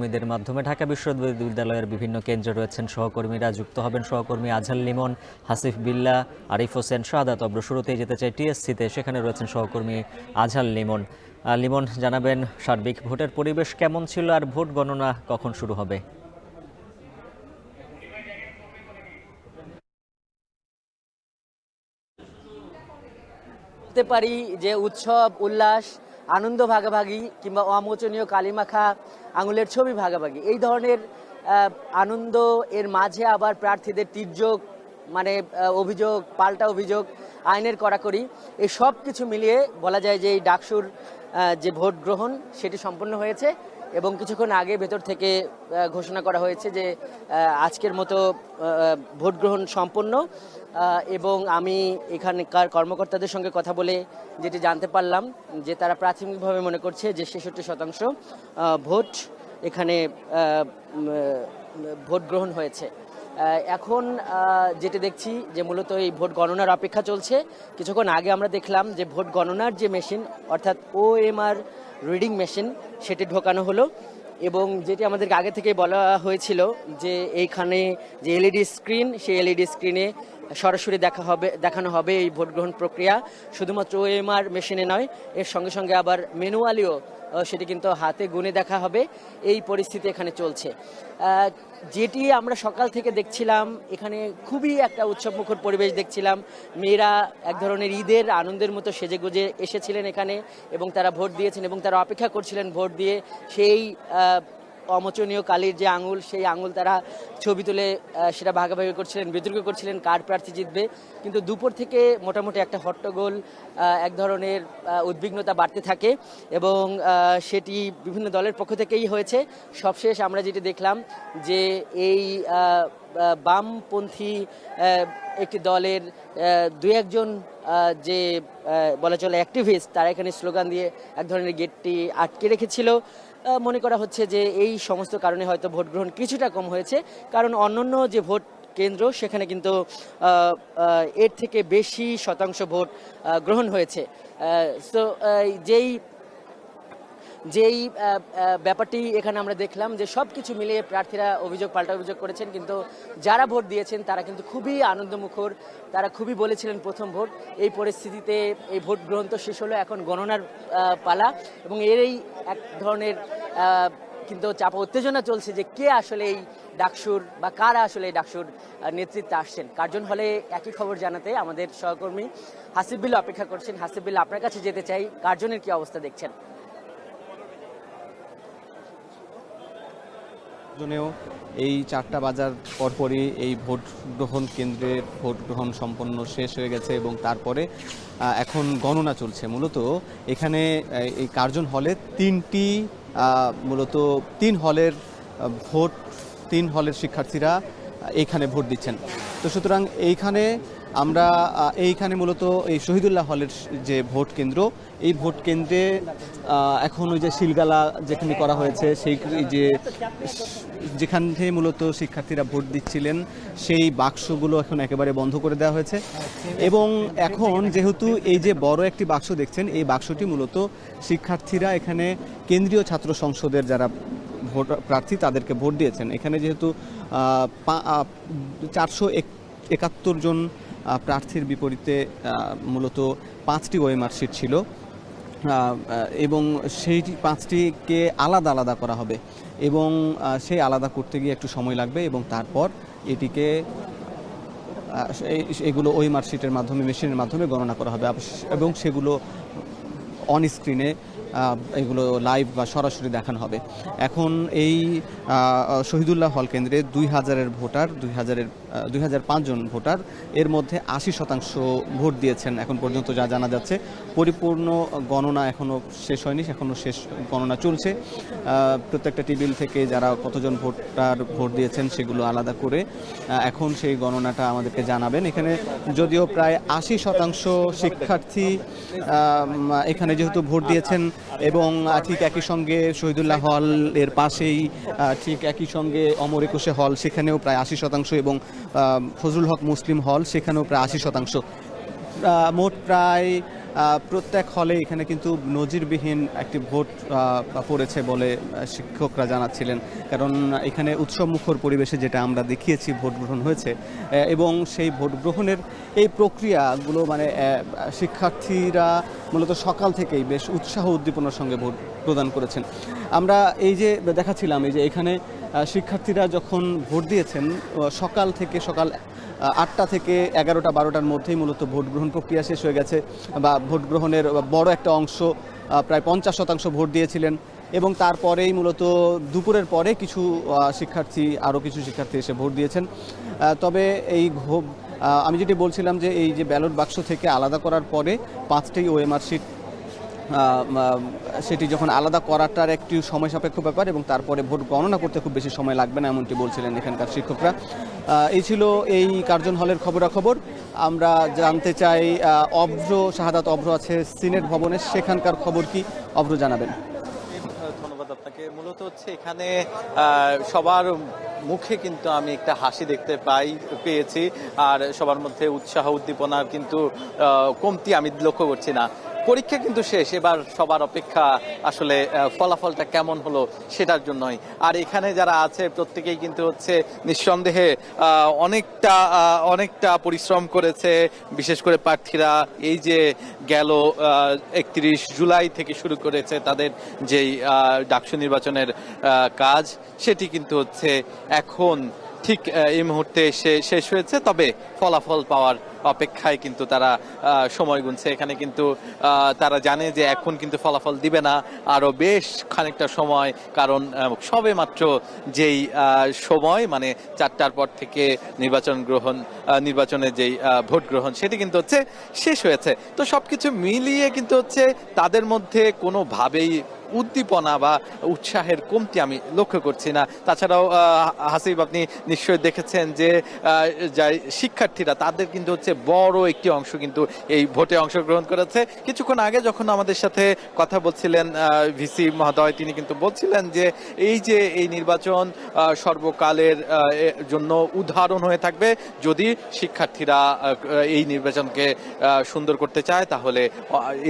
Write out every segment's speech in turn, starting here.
সহকর্মীদের মাধ্যমে ঢাকা বিশ্ববিদ্যালয়ের বিভিন্ন কেন্দ্রে রয়েছেন সহকর্মীরা, যুক্ত হবেন সহকর্মী আজহার লিমন, হাসিফ বিল্লাহ, আরিফ হোসেন, শাহাদাত অব্র। শুরুতেই যেতে চাই টিএসসিতে, সেখানে রয়েছেন সহকর্মী আজহার লিমন। লিমন, জানাবেন সার্বিক ভোটের পরিবেশ কেমন ছিল আর ভোট গণনা কখন শুরু হবে? বলতে পারি যে উৎসব, উল্লাস, আনন্দ ভাগাভাগি কিংবা অমোচনীয় কালিমাখা আঙুলের ছবি ভাগাভাগি, এই ধরনের আনন্দ এর মাঝে আবার প্রার্থীদের তির্যক অভিযোগ, পাল্টা অভিযোগ, আইনের কড়াকড়ি, এই সব কিছু মিলিয়ে বলা যায় যে এই ডাকসুর যে ভোট গ্রহণ সেটি সম্পন্ন হয়েছে এবং কিছুক্ষণ আগে ভেতর থেকে ঘোষণা করা হয়েছে যে আজকের মতো ভোট গ্রহণ সম্পন্ন। এবং আমি এখানকার কর্মকর্তাদের সঙ্গে কথা বলে যেটি জানতে পারলাম যে তারা প্রাথমিকভাবে মনে করছে যে 66% ভোট এখানে ভোট গ্রহণ হয়েছে। এখন যেটি দেখছি যে মূলত এই ভোট গণনার অপেক্ষা চলছে। কিছুক্ষণ আগে আমরা দেখলাম যে ভোট গণনার যে মেশিন, অর্থাৎ OMR রিডিং মেশিন, সেটি ঢোকানো হলো এবং যেটি আমাদেরকে আগে থেকে বলা হয়েছিল যে এইখানে যে LED স্ক্রিন, সেই LED স্ক্রিনে সরাসরি দেখানো হবে এই ভোট গ্রহণ প্রক্রিয়া। শুধুমাত্র OMR মেশিনে নয়, এর সঙ্গে সঙ্গে আবার ম্যানুয়ালিও সেটি কিন্তু হাতে গুনে দেখা হবে। এই পরিস্থিতি এখানে চলছে। যেটি আমরা সকাল থেকে দেখছিলাম, এখানে খুবই একটা উৎসবমুখর পরিবেশ দেখছিলাম। মেয়েরা এক ধরনের ঈদের আনন্দের মতো সেজেগুজে এসেছিলেন এখানে এবং তারা ভোট দিয়েছেন এবং তারা অপেক্ষা করছিলেন ভোট দিয়ে সেই অমোচনীয় কালির যে আঙুল, সেই আঙুল তারা ছবি তুলে সেটা ভাগাভাগি করছিলেন, বিতর্ক করছিলেন কার প্রার্থী জিতবে। কিন্তু দুপুর থেকে মোটামুটি একটা হট্টগোল, এক ধরনের উদ্বিগ্নতা বাড়তে থাকে এবং সেটি বিভিন্ন দলের পক্ষ থেকেই হয়েছে। সবশেষ আমরা যেটি দেখলাম যে এই বামপন্থী একটি দলের দুই একজন যে বলা চলে অ্যাক্টিভিস্ট, তারা এখানে স্লোগান দিয়ে এক ধরনের গেটটি আটকে রেখেছিল। মনে করা হচ্ছে যে এই সমস্ত কারণে হয়তো ভোট গ্রহণ কিছুটা কম হয়েছে, কারণ অন্যান্য যে ভোট কেন্দ্র সেখানে কিন্তু এর থেকে বেশি শতাংশ ভোট গ্রহণ হয়েছে। সো যেই ব্যাপারটি এখানে আমরা দেখলাম যে সব কিছু মিলিয়ে প্রার্থীরা অভিযোগ পাল্টা অভিযোগ করেছেন, কিন্তু যারা ভোট দিয়েছেন তারা কিন্তু খুবই আনন্দমুখর। তারা খুবই বলেছিলেন প্রথম ভোট। এই পরিস্থিতিতে এই ভোট গ্রহণ তো শেষ হলো, এখন গণনার পালা এবং এরই এক ধরনের কিন্তু চাপা উত্তেজনা চলছে যে কে আসলে এই ডাকসুর বা কারা আসলে এই ডাকসুর নেতৃত্বে আসছেন। কার্জন হলে একই খবর জানাতে আমাদের সহকর্মী হাসিফ বিল্লাহ অপেক্ষা করছেন। হাসিফ বিল্লাহ, আপনার কাছে যেতে চাই, কার্জনের কি অবস্থা দেখছেন? এই 4টা বাজার পরপরই এই ভোট গ্রহণ কেন্দ্রের ভোট গ্রহণ সম্পন্ন শেষ হয়ে গেছে এবং তারপরে এখন গণনা চলছে। মূলত এখানে এই কার্জন হলে মূলত 3 হলের শিক্ষার্থীরা এইখানে ভোট দিচ্ছেন। তো সুতরাং এইখানে মূলত এই শহীদুল্লাহ হলের যে ভোট কেন্দ্র, এই ভোট কেন্দ্রে এখন ওই যে শিলগালা যেখানে করা হয়েছে, যেখানে মূলত শিক্ষার্থীরা ভোট দিচ্ছিলেন, সেই বাক্সগুলো এখন একেবারে বন্ধ করে দেওয়া হয়েছে এবং এখন যেহেতু এই যে বড় একটি বাক্স দেখছেন, এই বাক্সটি মূলত শিক্ষার্থীরা এখানে কেন্দ্রীয় ছাত্র সংসদের যারা ভোট প্রার্থী তাদেরকে ভোট দিয়েছেন। এখানে যেহেতু 471 জন প্রার্থীর বিপরীতে মূলত 5টি OMR সিট ছিল এবং সেই 5টিকে আলাদা আলাদা করা হবে এবং সেই আলাদা করতে গিয়ে একটু সময় লাগবে এবং তারপর এটিকে এগুলো OMR সিটের মাধ্যমে, মেশিনের মাধ্যমে গণনা করা হবে এবং সেগুলো অন স্ক্রিনে এগুলো লাইভ বা সরাসরি দেখানো হবে। এখন এই শহীদুল্লাহ হল কেন্দ্রে 2005 জন ভোটার, এর মধ্যে 80% ভোট দিয়েছেন এখন পর্যন্ত যা জানা যাচ্ছে। পরিপূর্ণ গণনা এখনও শেষ হয়নি, এখনও শেষ গণনা চলছে। প্রত্যেকটা টেবিল থেকে যারা কতজন ভোটার ভোট দিয়েছেন সেগুলো আলাদা করে এখন সেই গণনাটা আমাদেরকে জানাবেন। এখানে যদিও প্রায় 80% শিক্ষার্থী এখানে যেহেতু ভোট দিয়েছেন এবং ঠিক একই সঙ্গে শহীদুল্লাহ হল এর পাশেই ঠিক একই সঙ্গে অমর একুশে হল, সেখানেও প্রায় 80% এবং ফজলুল হক মুসলিম হল, সেখানেও প্রায় 80%। মোট প্রায় প্রত্যেক হলে এখানে কিন্তু নজিরবিহীন একটি ভোট পড়েছে বলে শিক্ষকরা জানাচ্ছিলেন, কারণ এখানে উৎসবমুখর পরিবেশে যেটা আমরা দেখিয়েছি ভোট গ্রহণ হয়েছে এবং সেই ভোট গ্রহণের এই প্রক্রিয়াগুলো মানে শিক্ষার্থীরা মূলত সকাল থেকেই বেশ উৎসাহ উদ্দীপনার সঙ্গে ভোট প্রদান করেছেন। আমরা এই যে দেখাচ্ছিলাম এই যে এখানে শিক্ষার্থীরা যখন ভোট দিয়েছেন সকাল 8টা থেকে 11টা 12টার মধ্যেই মূলত ভোট গ্রহণ প্রক্রিয়া শেষ হয়ে গেছে, বা ভোট গ্রহণের বড় একটা অংশ প্রায় 50% ভোট দিয়েছিলেন এবং তারপরেই মূলত দুপুরের পরে আরও কিছু শিক্ষার্থী এসে ভোট দিয়েছেন। তবে আমি যেটি বলছিলাম যে এই যে ব্যালট বাক্স থেকে আলাদা করার পরে 5টি ওএমআর শিট সেটি যখন আলাদা করাটার একটি সময় সাপেক্ষ ব্যাপার এবং তারপরে ভোট গণনা করতে খুব বেশি সময় লাগবে না এমনটি বলছিলেন এখানকার শিক্ষকরা। এই ছিল এই কার্জন হলের খবরাখবর। আমরা জানতে চাই শাহাদাত অভ্র আছে সিনেট ভবনে, সেখানকার খবর কি অভ্র জানাবেন? ধন্যবাদ আপনাকে। মূলত হচ্ছে এখানে সবার মুখে কিন্তু আমি একটা হাসি দেখতে পেয়েছি, আর সবার মধ্যে উৎসাহ উদ্দীপনার কিন্তু কমতি আমি লক্ষ্য করছি না। পরীক্ষা কিন্তু শেষ, এবার সবার অপেক্ষা আসলে ফলাফলটা কেমন হলো সেটার জন্যই। আর এখানে যারা আছে প্রত্যেকেই কিন্তু হচ্ছে নিঃসন্দেহে অনেকটা পরিশ্রম করেছে, বিশেষ করে প্রার্থীরা এই যে গেল 31 জুলাই থেকে শুরু করেছে তাদের যেই ডাকসু নির্বাচনের কাজ, সেটি কিন্তু হচ্ছে এখন ঠিক এই মুহূর্তে শেষ হয়েছে। তবে ফলাফল পাওয়ার অপেক্ষায় কিন্তু তারা সময় গুনছে। এখানে কিন্তু তারা জানে যে এখন কিন্তু ফলাফল দিবে না, আরো বেশ খানিকটা সময়, কারণ মাত্র যেই সময় মানে 4টার পর থেকে নির্বাচনের যেই ভোট গ্রহণ সেটি কিন্তু হচ্ছে শেষ হয়েছে। তো সবকিছু মিলিয়ে কিন্তু হচ্ছে তাদের মধ্যে কোনোভাবেই উদ্দীপনা বা উৎসাহের কমতি আমি লক্ষ্য করছি না। তাছাড়াও হাসিব, আপনি নিশ্চয়ই দেখেছেন যে শিক্ষার্থীরা তাদের কিন্তু হচ্ছে বড় একটি অংশ কিন্তু এই ভোটে অংশগ্রহণ করেছে। কিছুক্ষণ আগে যখন আমাদের সাথে কথা বলছিলেন ভিসি মহোদয়, তিনি কিন্তু বলছিলেন যে এই নির্বাচন সর্বকালের জন্য উদাহরণ হয়ে থাকবে। যদি শিক্ষার্থীরা এই নির্বাচনকে সুন্দর করতে চায় তাহলে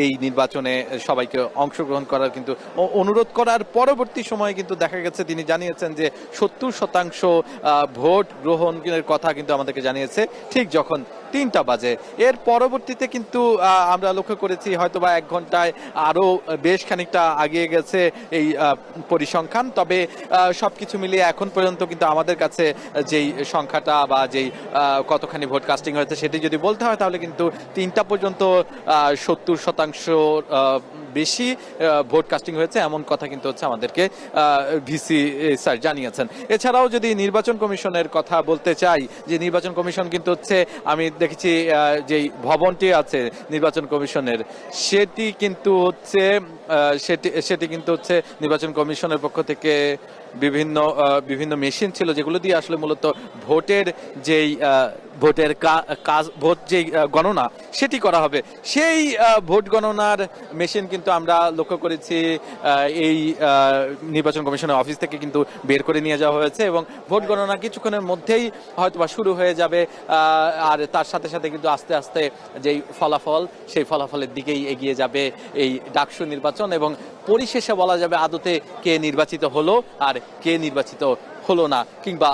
এই নির্বাচনে সবাইকে অংশগ্রহণ করার কিন্তু অনুরোধ করার পরবর্তী সময়ে কিন্তু দেখা গেছে তিনি জানিয়েছেন যে 70% ভোট গ্রহণের কথা কিন্তু আমাদেরকে জানিয়েছে ঠিক যখন 3টা বাজে। এর পরবর্তীতে কিন্তু আমরা লক্ষ্য করেছি হয়তোবা 1 ঘন্টায় আরো বেশ খানিকটা আগিয়ে গেছে এই পরিসংখ্যান। তবে সবকিছু মিলিয়ে এখন পর্যন্ত কিন্তু আমাদের কাছে যেই সংখ্যাটা বা যেই কতখানি ভোট কাস্টিং হয়েছে সেটি যদি বলতে হয় তাহলে কিন্তু 3টা পর্যন্ত 70% বেশি ভোট কাস্টিং হয়েছে, এমন কথা কিন্তু হচ্ছে আমাদেরকে ভিসি স্যার জানিয়েছেন। এছাড়াও যদি নির্বাচন কমিশনের কথা বলতে চাই, যে নির্বাচন কমিশন কিন্তু হচ্ছে আমি দেখেছি যেই ভবনটি আছে নির্বাচন কমিশনের সেটি কিন্তু হচ্ছে নির্বাচন কমিশনের পক্ষ থেকে বিভিন্ন মেশিন ছিল যেগুলো দিয়ে আসলে মূলত ভোটের গণনা সেটি করা হবে। সেই ভোট গণনার মেশিন কিন্তু আমরা লক্ষ্য করেছি এই নির্বাচন কমিশনের অফিস থেকে কিন্তু বের করে নিয়ে যাওয়া হয়েছে এবং ভোট গণনা কিছুক্ষণের মধ্যেই হয়তোবা শুরু হয়ে যাবে। আর তার সাথে সাথে কিন্তু আস্তে আস্তে যেই ফলাফল সেই ফলাফলের দিকেই এগিয়ে যাবে এই ডাকসু নির্বাচন এবং পরিশেষে বলা যাবে আদতে কে নির্বাচিত হলো আর কে নির্বাচিত হলো না, কিংবা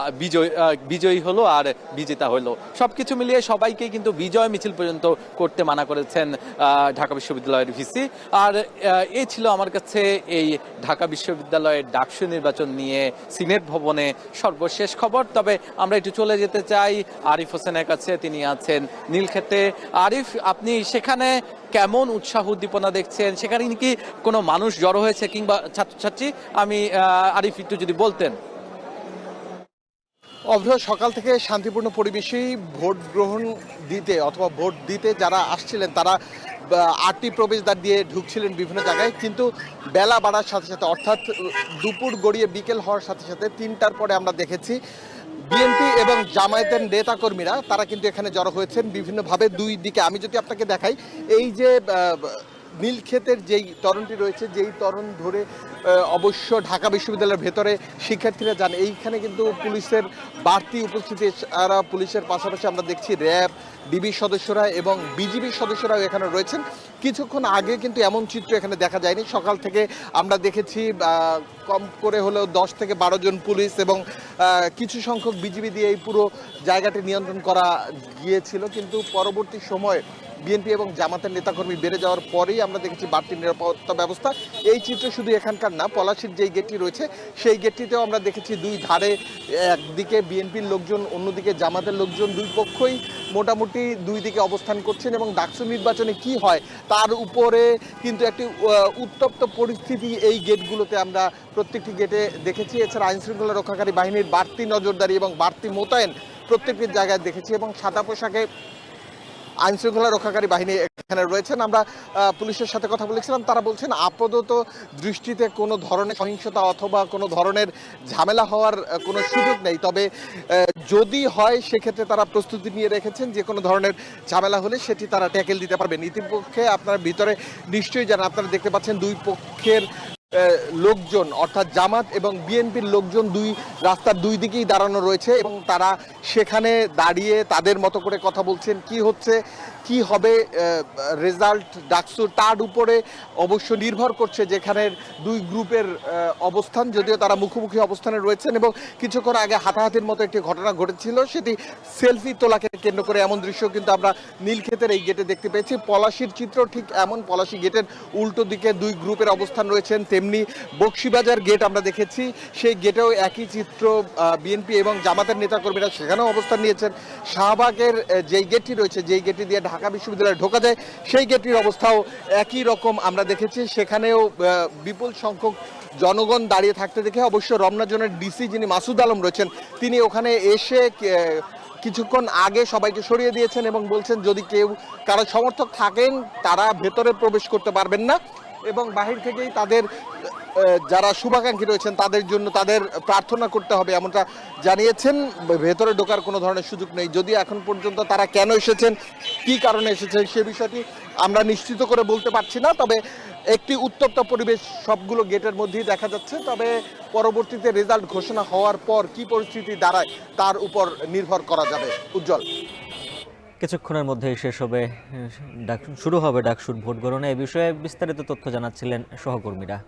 বিজয়ী হলো আর বিজেতা হলো। সবকিছু মিলিয়ে সবাইকে কিন্তু বিজয় মিছিল পর্যন্ত করতে মানা করেছেন ঢাকা বিশ্ববিদ্যালয়ের ভিসি। আর এই ছিল আমার কাছে এই ঢাকা বিশ্ববিদ্যালয়ের ডাকসু নির্বাচন নিয়ে সিনেট ভবনে সর্বশেষ খবর। তবে আমরা একটু চলে যেতে চাই আরিফ হোসেনের কাছে, তিনি আছেন নীলক্ষেতে। আরিফ, আপনি সেখানে কেমন উৎসাহ উদ্দীপনা দেখছেন? সেখানে কি কোনো মানুষ জড়ো হয়েছে কিংবা ছাত্রছাত্রী? আরিফ একটু যদি বলতেন। অভ্র, সকাল থেকে শান্তিপূর্ণ পরিবেশেই ভোট গ্রহণ দিতে অথবা ভোট দিতে যারা আসছিলেন তারা 8টি প্রবেশদ্বার দিয়ে ঢুকছিলেন বিভিন্ন জায়গায়, কিন্তু বেলা বাড়ার সাথে সাথে অর্থাৎ দুপুর গড়িয়ে বিকেল হওয়ার সাথে সাথে 3টার পরে আমরা দেখেছি বিএনপি এবং জামায়াতের নেতাকর্মীরা তারা কিন্তু এখানে জড়ো হয়েছেন বিভিন্নভাবে দুই দিকে। আমি যদি আপনাকে দেখাই, এই যে নীলক্ষেতের যেই তরণটি রয়েছে, যেই তরণ ধরে অবশ্য ঢাকা বিশ্ববিদ্যালয়ের ভেতরে শিক্ষার্থীরা যান, এইখানে কিন্তু পুলিশের বাড়তি উপস্থিতি, এছাড়া পুলিশের পাশাপাশি আমরা দেখছি র্যাব, ডিবি সদস্যরা এবং বিজিবি সদস্যরাও এখানে রয়েছেন। কিছুক্ষণ আগে কিন্তু এমন চিত্র এখানে দেখা যায়নি। সকাল থেকে আমরা দেখেছি কম করে হলেও 10 থেকে 12 জন পুলিশ এবং কিছু সংখ্যক বিজিবি দিয়ে এই পুরো জায়গাটি নিয়ন্ত্রণ করা গিয়েছিল, কিন্তু পরবর্তী সময়ে বিএনপি এবং জামাতের নেতাকর্মী বেড়ে যাওয়ার পরেই আমরা দেখেছি বাড়তি নিরাপত্তা ব্যবস্থা। এই চিত্র শুধু এখানকার না, পলাশীর যেই গেটটি রয়েছে সেই গেটটিতেও আমরা দেখেছি দুই ধারে একদিকে বিএনপির লোকজন, অন্যদিকে জামাতের লোকজন, দুই পক্ষই মোটামুটি দুই দিকে অবস্থান করছেন এবং ডাকসু নির্বাচনে কি হয় তার উপরে কিন্তু একটি উত্তপ্ত পরিস্থিতি এই গেটগুলোতে আমরা প্রত্যেকটি গেটে দেখেছি। এছাড়া আইনশৃঙ্খলা রক্ষাকারী বাহিনীর বাড়তি নজরদারি এবং বাড়তি মোতায়েন প্রত্যেকটি জায়গায় দেখেছি এবং সাদা পোশাকে আইনশৃঙ্খলা রক্ষাকারী বাহিনী এখানে রয়েছেন। আমরা পুলিশের সাথে কথা বলেছিলাম, তারা বলছেন আপাতত দৃষ্টিতে কোনো ধরনের সহিংসতা অথবা কোনো ধরনের ঝামেলা হওয়ার কোনো সুযোগ নেই, তবে যদি হয় সেক্ষেত্রে তারা প্রস্তুতি নিয়ে রেখেছেন যে কোনো ধরনের ঝামেলা হলে সেটি তারা ট্যাকেল দিতে পারবেন। ইতিপক্ষে আপনার ভিতরে নিশ্চয়ই জানেন, আপনারা দেখতে পাচ্ছেন দুই পক্ষের লোকজন অর্থাৎ জামাত এবং বিএনপির লোকজন দুই রাস্তার দুই দিকেই দাঁড়ানো রয়েছে এবং তারা সেখানে দাঁড়িয়ে তাদের মতো করে কথা বলছেন। কি হচ্ছে, কি হবে রেজাল্ট ডাকসুর, তার উপরে অবশ্য নির্ভর করছে যেখানের দুই গ্রুপের অবস্থান। যদিও তারা মুখোমুখি অবস্থানে রয়েছেন এবং কিছুক্ষণ আগে হাতাহাতির মতো একটি ঘটনা ঘটেছিল, সেটি সেলফি তোলাকে কেন্দ্র করে এমন দৃশ্য কিন্তু আমরা নীলক্ষেতের এই গেটে দেখতে পেয়েছি। পলাশীর চিত্র ঠিক এমন, পলাশী গেটের উল্টো দিকে দুই গ্রুপের অবস্থান রয়েছেন। তেমনি বকশিবাজার গেট আমরা দেখেছি, সেই গেটেও একই চিত্র, বিএনপি এবং জামাতের নেতাকর্মীরা সেখানেও অবস্থান নিয়েছেন। শাহবাগের যেই গেটটি রয়েছে, যেই গেটটি দিয়ে ঢাকা বিশ্ববিদ্যালয়ে ঢোকা যায়, সেই গেটটির অবস্থাও একই রকম আমরা দেখেছি। সেখানেও বিপুল সংখ্যক জনগণ দাঁড়িয়ে থাকতে দেখে অবশ্য রমনা জোনের ডিসি যিনি মাসুদ আলম রয়েছেন, তিনি ওখানে এসে কিছুক্ষণ আগে সবাইকে সরিয়ে দিয়েছেন এবং বলছেন যদি কেউ কারো সমর্থক থাকেন তারা ভেতরে প্রবেশ করতে পারবেন না এবং বাহির থেকেই তাদের যারা শুভাকাঙ্ক্ষী রয়েছেন তাদের জন্য তাদের প্রার্থনা করতে হবে, এমনটা জানিয়েছেন। ভেতরে ঢোকার কোনো ধরনের সুযোগ নেই। যদিও এখন পর্যন্ত তারা কেন এসেছেন, কি কারণে এসেছেন সে বিষয়টি আমরা নিশ্চিত করে বলতে পারছি না, তবে একটি উত্তপ্ত পরিবেশ সবগুলো গেটের মধ্যেই দেখা যাচ্ছে। তবে পরবর্তীতে রেজাল্ট ঘোষণা হওয়ার পর কি পরিস্থিতি দাঁড়ায় তার উপর নির্ভর করা যাবে। উজ্জ্বল, কিছুক্ষণের মধ্যেই শেষ হবে, শুরু হবে ডাকসুর ভোট গণনা। এ বিষয়ে বিস্তারিত তথ্য জানাচ্ছিলেন সহকর্মীরা।